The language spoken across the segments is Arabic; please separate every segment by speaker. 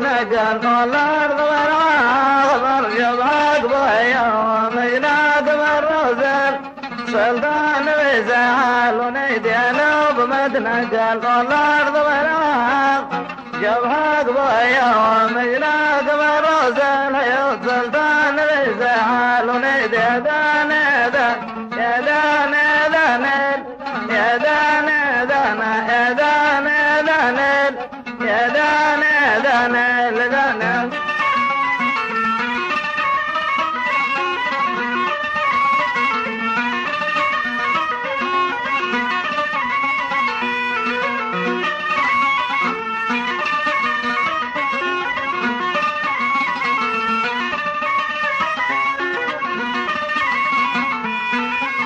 Speaker 1: قال الأرض والعاصر جبهك بويا ومجناك بالرسل سلطان بيزعل ونيدي أنا بمدنى قال الأرض والعاصر جبهك بويا ومجناك بالرسل يا سلطان بيزعل ونيدي يا دان يا دان يا دان يا دان يا دان يا دان يا دان يا دان يا دان يا دان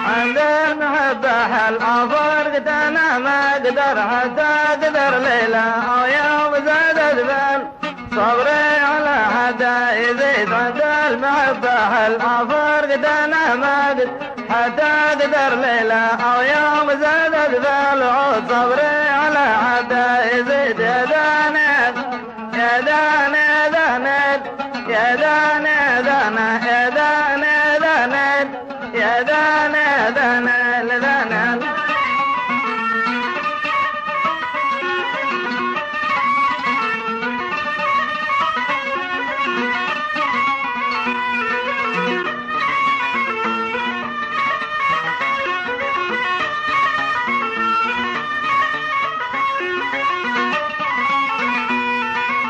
Speaker 1: عند المحبة حل أفرقت أنا ما أقدر حتى أقدر ليلة أو يوم زادت بال صبري على حتى يزيد عند المحبة حل أفرقت أنا ما أقدر حتى أقدر ليلة أو يوم زادت بال عود صبري على حتى يزيد يا دانيت يا دانيت يا دانيت يا دانيت يا دانا دانا لدانا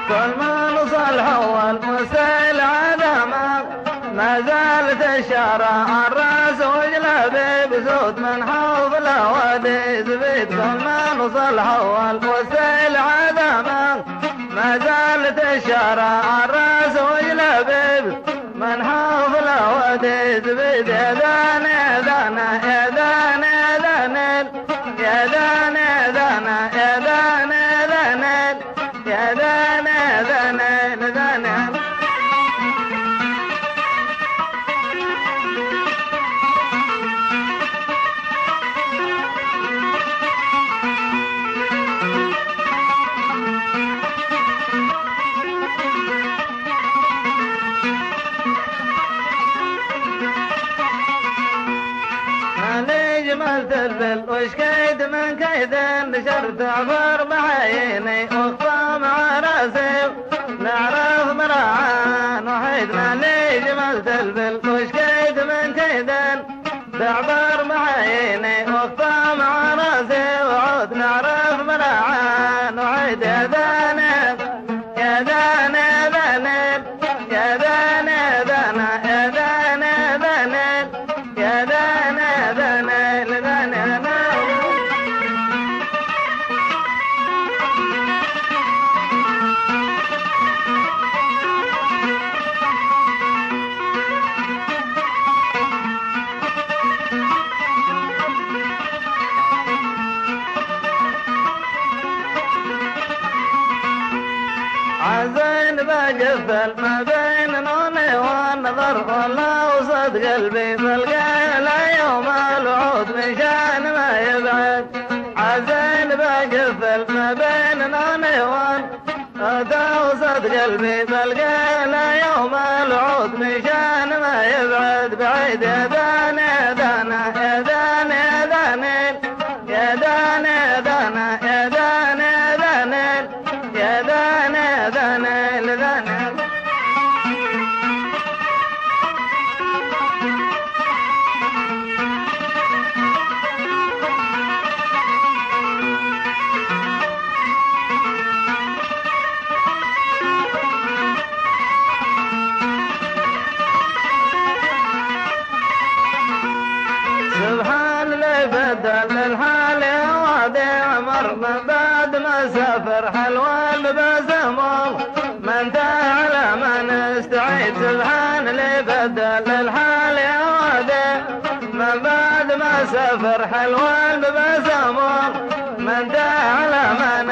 Speaker 1: كل ما نصل هو المسائل عدمك ما زالت الشارع الراس وجلبي بصوت من حوض الوادي زبيت كل ما نصل هو المسائل عدمك ما زالت الشارع الراس وجلبي من حوض الوادي زبيت يا دانا يا دانا يا دانا يا دانا يا دانا يا دانا يا دانا يا دانا يا دانا جملت البل وشكيت من كيد نشرت عبر بعيني وخفى مع راسي نعرف مرعان وحيدنا لي جملت البل وشكيت من كيد تعبر بعيني وخفى مع راسي وعود نعرف مرعان وحيد يا دانيت يا دانيت يا دانيت يا دانيت يا دانا دانا لدانا عزين بقفل ما بين نومي والنظر والله وصد قلبي فالقى لا يوم الوعود مشان ما يبعد عزين بقفل ما بين نومي والنظر وصد قلبي فالقى لا يوم الوعود مشان ما يبعد بعيد يا دانا دانا يا دانا دانا يا دانا دانا يا دانا دانا يا دانا دانا لدانا سبحان اللي بدل الحال وادي عمر من بعد ما سافر حلوى بسمه من على ما نستعيد سبحان اللي بدل الحال وادي سفر حلوان ببسامور من ده على من